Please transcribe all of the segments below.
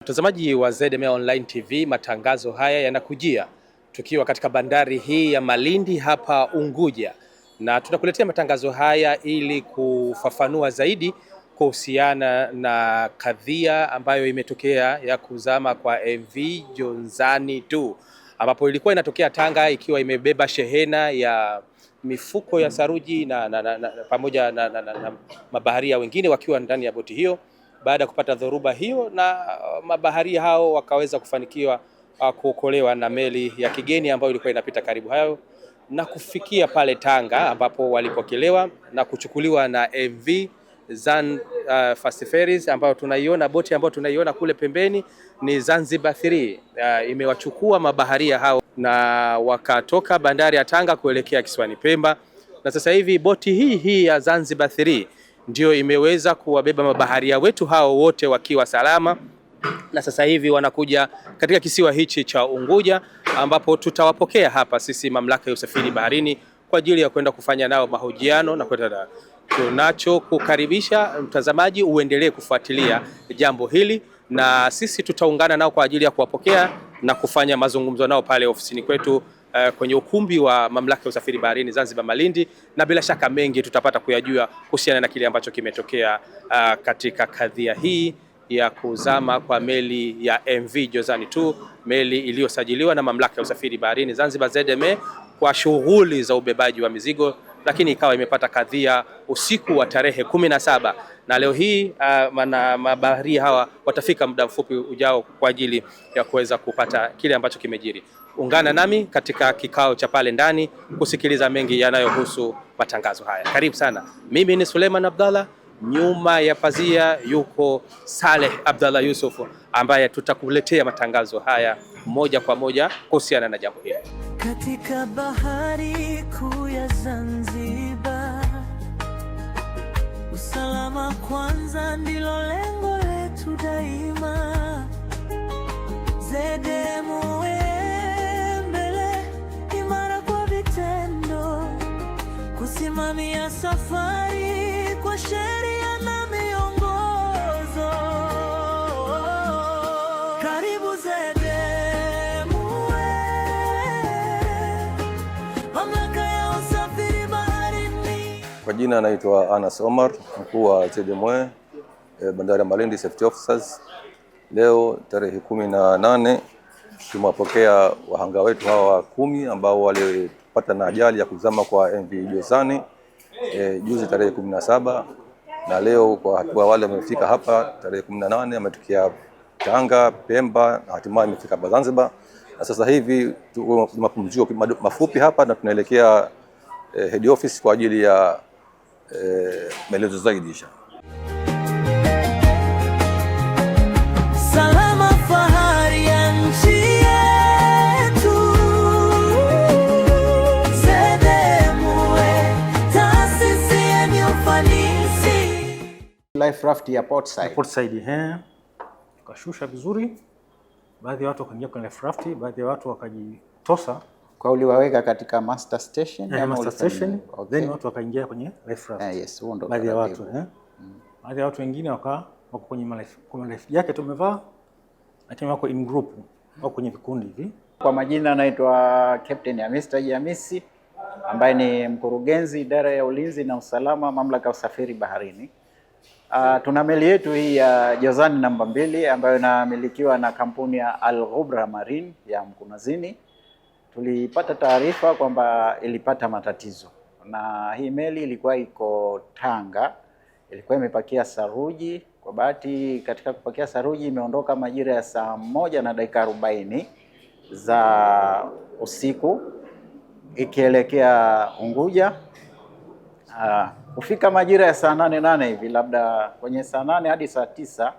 Mtazamaji wa ZMA Online TV, matangazo haya yanakujia tukiwa katika bandari hii ya Malindi hapa Unguja, na tutakuletea matangazo haya ili kufafanua zaidi kuhusiana na kadhia ambayo imetokea ya kuzama kwa MV Jonzani 2 ambapo ilikuwa inatokea Tanga ikiwa imebeba shehena ya mifuko ya saruji pamoja na mabaharia wengine wakiwa ndani ya boti hiyo. Baada ya kupata dhoruba hiyo, na mabaharia hao wakaweza kufanikiwa kuokolewa na meli ya kigeni ambayo ilikuwa inapita karibu hayo na kufikia pale Tanga, ambapo walipokelewa na kuchukuliwa na MV Fast Ferries ambayo tunaiona, boti ambayo tunaiona kule pembeni ni Zanzibar 3. Imewachukua mabaharia hao na wakatoka bandari ya Tanga kuelekea kisiwani Pemba, na sasa hivi boti hii ya Zanzibar 3 ndio imeweza kuwabeba mabaharia wetu hao wote wakiwa salama, na sasa hivi wanakuja katika kisiwa hichi cha Unguja, ambapo tutawapokea hapa sisi mamlaka ya usafiri baharini kwa ajili ya kwenda kufanya nao mahojiano na kwenda tunacho kukaribisha mtazamaji uendelee kufuatilia jambo hili, na sisi tutaungana nao kwa ajili ya kuwapokea na kufanya mazungumzo nao pale ofisini kwetu kwenye ukumbi wa mamlaka ya usafiri baharini Zanzibar Malindi, na bila shaka mengi tutapata kuyajua kuhusiana na kile ambacho kimetokea katika kadhia hii ya kuzama kwa meli ya MV Jonzani 2, meli iliyosajiliwa na mamlaka ya usafiri baharini Zanzibar ZMA kwa shughuli za ubebaji wa mizigo, lakini ikawa imepata kadhia usiku wa tarehe 17, na leo hii mabaharia hawa watafika muda mfupi ujao kwa ajili ya kuweza kupata kile ambacho kimejiri. Ungana nami katika kikao cha pale ndani kusikiliza mengi yanayohusu matangazo haya. Karibu sana. Mimi ni Suleiman Abdallah, nyuma ya pazia yuko Saleh Abdallah Yusuf ambaye tutakuletea matangazo haya moja kwa moja kuhusiana na jambo hili. Katika bahari kuu ya Zanzibar, usalama kwanza ndilo lengo letu daima. ZMA mbele, imara kwa vitendo, kusimamia safari kwa sheria na miongozo. Karibu ZMA, mamlaka ya usafiri baharini. Kwa jina anaitwa Anas Omar, mkuu wa ZMA bandari ya Malindi Safety Officers. Leo tarehe 18 tumewapokea wahanga wetu hawa 10 ambao walipata na ajali ya kuzama kwa MV Jonzani juzi tarehe 17, na leo kwa hatua wale wamefika hapa tarehe 18, ametokea Tanga, Pemba na hatimaye amefika hapa Zanzibar, na sasa hivi tuko mapumziko mafupi hapa na tunaelekea head office kwa ajili ya maelezo zaidi inshallah. Salama fahari ya nchi yetu, ZMA taasisi yenye ufanisi. Life raft ya Portside. Portside, kashusha vizuri. Baadhi ya watu wakaingia kwenye life raft, baadhi ya watu wakajitosa. Kwa uliwaweka katika master station ama master station, okay. Then watu wakaingia kwenye life raft. Yes, huo ndo baadhi ya watu baadhi ya watu wengine wako kwenye life jacket tumevaa, lakini wako in group, wako kwenye vikundi hivi. Kwa majina anaitwa Captain Hamisi Hamisi, ambaye ni mkurugenzi idara ya ulinzi na usalama mamlaka ya usafiri baharini. Tuna meli yetu hii ya Jonzani namba 2 ambayo inamilikiwa na kampuni ya Al Ghubra Marine ya Mkunazini. Tulipata taarifa kwamba ilipata matatizo, na hii meli ilikuwa iko Tanga, ilikuwa imepakia saruji. Kwa bahati katika kupakia saruji imeondoka majira ya saa 1:40 za usiku ikielekea Unguja. Kufika majira ya saa 8 hivi, labda kwenye saa 8 hadi saa 9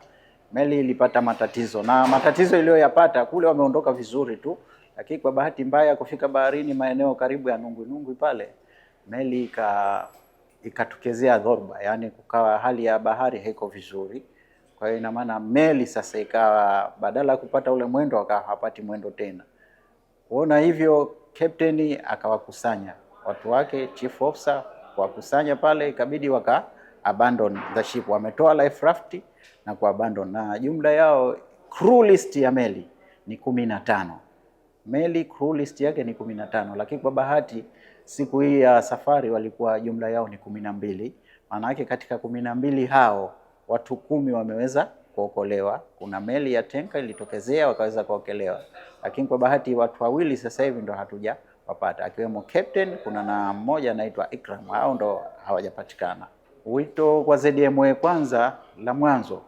meli ilipata matatizo, na matatizo iliyoyapata kule wameondoka vizuri tu, lakini kwa bahati mbaya kufika baharini maeneo karibu ya Nungwi pale, meli ikatokezea dhoruba, yani kukawa hali ya bahari haiko vizuri. Kwa hiyo ina maana meli sasa ikawa badala ya kupata ule mwendo akawa hapati mwendo tena. Kuona hivyo, captain akawakusanya watu wake, chief officer kuwakusanya pale, ikabidi waka abandon the ship, wametoa life raft na ku abandon, na jumla yao crew list ya meli ni 15. Meli crew list yake ni 15, lakini kwa bahati siku hii ya safari walikuwa jumla yao ni 12. Maana yake katika 12 hao watu 10 wameweza kuokolewa. Kuna meli ya tenka ilitokezea wakaweza kuokolewa, lakini kwa bahati watu wawili sasa hivi ndo hatujawapata, akiwemo captain, kuna na mmoja anaitwa Ikram, hao ndo hawajapatikana. Wito kwa ZMA, kwanza la mwanzo,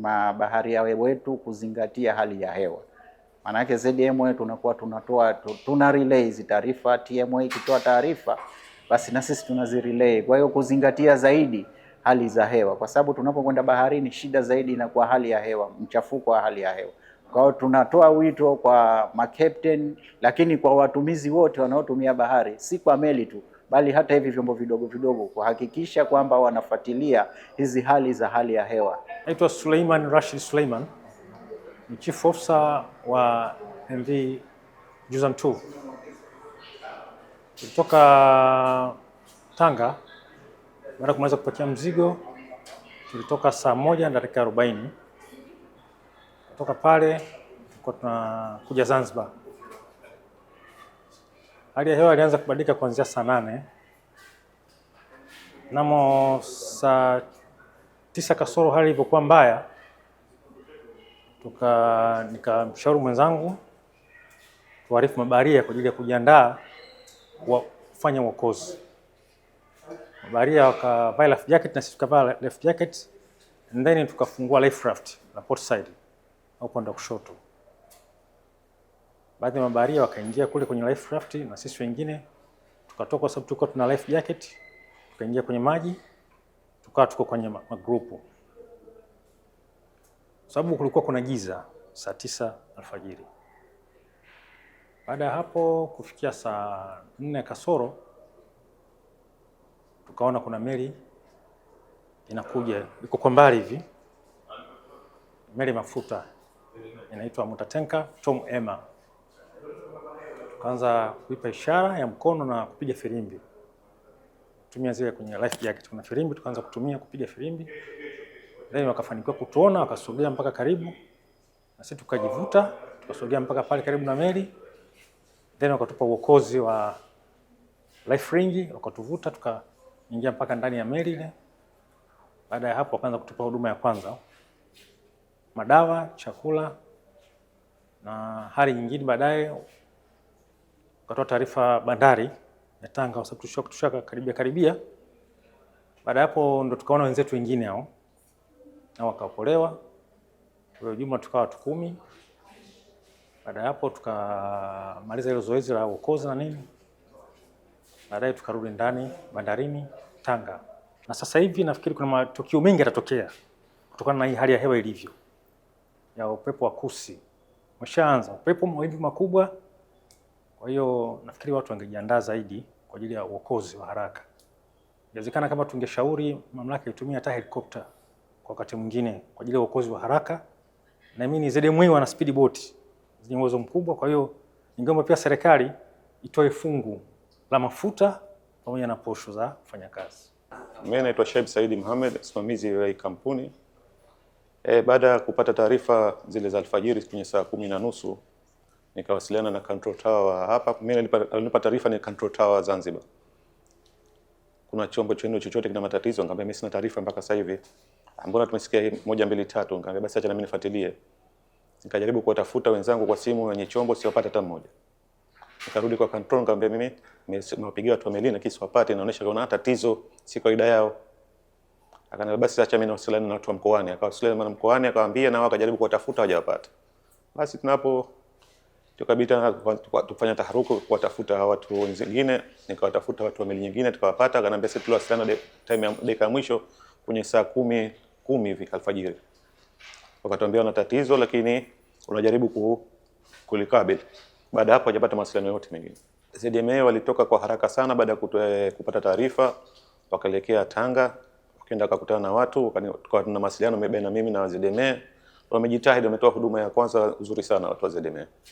mabaharia wetu kuzingatia hali ya hewa. Maana yake ZMA tunakuwa tuna relay hizi taarifa, TMA ikitoa taarifa basi na sisi tunazirelay. Kwa hiyo kuzingatia zaidi hali za hewa, kwa sababu tunapokwenda baharini shida zaidi inakuwa hali ya hewa, mchafuko wa hali ya hewa. Kwa hiyo tunatoa wito kwa makapten, lakini kwa watumizi wote wanaotumia bahari, si kwa meli tu, bali hata hivi vyombo vidogo vidogo, kuhakikisha kwamba wanafuatilia hizi hali ya hewa. Naitwa Suleiman Rashid Suleiman, ni Chief Officer wa MV Juzan 2. Tulitoka Tanga baada ya kumaliza kupakia mzigo, tulitoka saa 1:40. Kutoka pale tulikuwa tunakuja Zanzibar. Hali ya hewa ilianza kubadilika kuanzia saa 8. Namo saa 9 kasoro hali ilivyokuwa mbaya, nikamshauri mwenzangu tuarifu mabaharia kwa ajili ya kujiandaa kufanya uokozi. Mabaharia wakavaa life jacket na sisi tukavaa life jacket, and then tukafungua life raft na port side au upande wa kushoto. Baadhi ya mabaharia wakaingia kule kwenye life raft na sisi wengine tukatoka, kwa sababu tulikuwa tuna life jacket, tukaingia kwenye maji, tukawa tuko kwenye magrupu. Sababu kulikuwa kuna giza saa 9 alfajiri. Baada ya hapo kufikia saa 4 kasoro tukaona kuna meli inakuja, iko kwa mbali hivi, meli mafuta inaitwa Mutatenka Tom Emma. Tukaanza kuipa ishara ya mkono na kupiga filimbi, tumia zile kwenye life jacket kuna filimbi, tukaanza kupiga filimbi. Then wakafanikiwa kutuona, wakasogea mpaka karibu na sisi tukajivuta, tukasogea mpaka pale karibu na meli. Then wakatupa uokozi wa life ring, wakatuvuta tukaingia mpaka ndani ya meli ile. Baada ya hapo wakaanza kutupa huduma ya kwanza, madawa, chakula na hali nyingine. Baadaye wakatoa taarifa bandari ya Tanga, kwa sababu tushaka karibia. Baada ya hapo ndo tukaona wenzetu wengine hao na wakaokolewa. Kwa jumla tukawa watu 10. Baada ya hapo tukamaliza hilo zoezi la uokozi na nini. Baadaye tukarudi ndani bandarini Tanga. Na sasa hivi nafikiri kuna matukio mengi yatatokea kutokana na hii hali ya hewa ilivyo ya upepo wa kusi. Umeshaanza upepo, mawimbi makubwa. Kwa hiyo nafikiri watu wangejiandaa zaidi kwa ajili ya uokozi wa haraka. Inawezekana kama tungeshauri mamlaka itumie hata helikopta kwa wakati mwingine kwa ajili ya uokozi wa haraka. Na mimi ZMA wana speed boat zenye uwezo mkubwa, kwa hiyo ningeomba pia serikali itoe fungu la mafuta pamoja na posho za kufanya kazi. Mimi naitwa Shaib Saidi Mohamed, msimamizi wa kampuni. Baada ya kupata taarifa zile za alfajiri kwenye saa 10:30, nikawasiliana na control tower hapa. Mimi nilipata taarifa ni control tower Zanzibar, kuna chombo chenu chochote kina matatizo? Nikamwambia mimi sina taarifa mpaka sasa hivi. Mbona tumesikia 1 2 3? Nikamwambia basi acha na mimi nifuatilie. Nikajaribu kuwatafuta wenzangu kwa simu wenye chombo, siwapata hata mmoja. Nikarudi kwa control, nikamwambia mimi nimewapigia watu wa melini kisi wapate, inaonyesha kuna tatizo, si kawaida yao. Akaniambia basi acha mimi nawasiliana na watu wa mkoani. Akawasiliana na mkoani, akawaambia na wao wakajaribu kuwatafuta hawajawapata. Basi tunapo tukabidi tufanye taharuku kuwatafuta hao watu wengine. Nikawatafuta watu wa meli nyingine tukawapata. Akaniambia sisi tuliwasiliana time ya dakika ya mwisho kwenye saa 10 hivi alfajiri. Wakatuambia wana tatizo lakini unajaribu kulikabili. Baada hapo hajapata mawasiliano yote mengine. ZMA walitoka kwa haraka sana baada ya kupata taarifa, wakaelekea Tanga, wakaenda kukutana na watu, tukawa tuna mawasiliano baina mimi na ZMA. Wamejitahidi, wametoa huduma ya kwanza nzuri sana watu wa ZMA.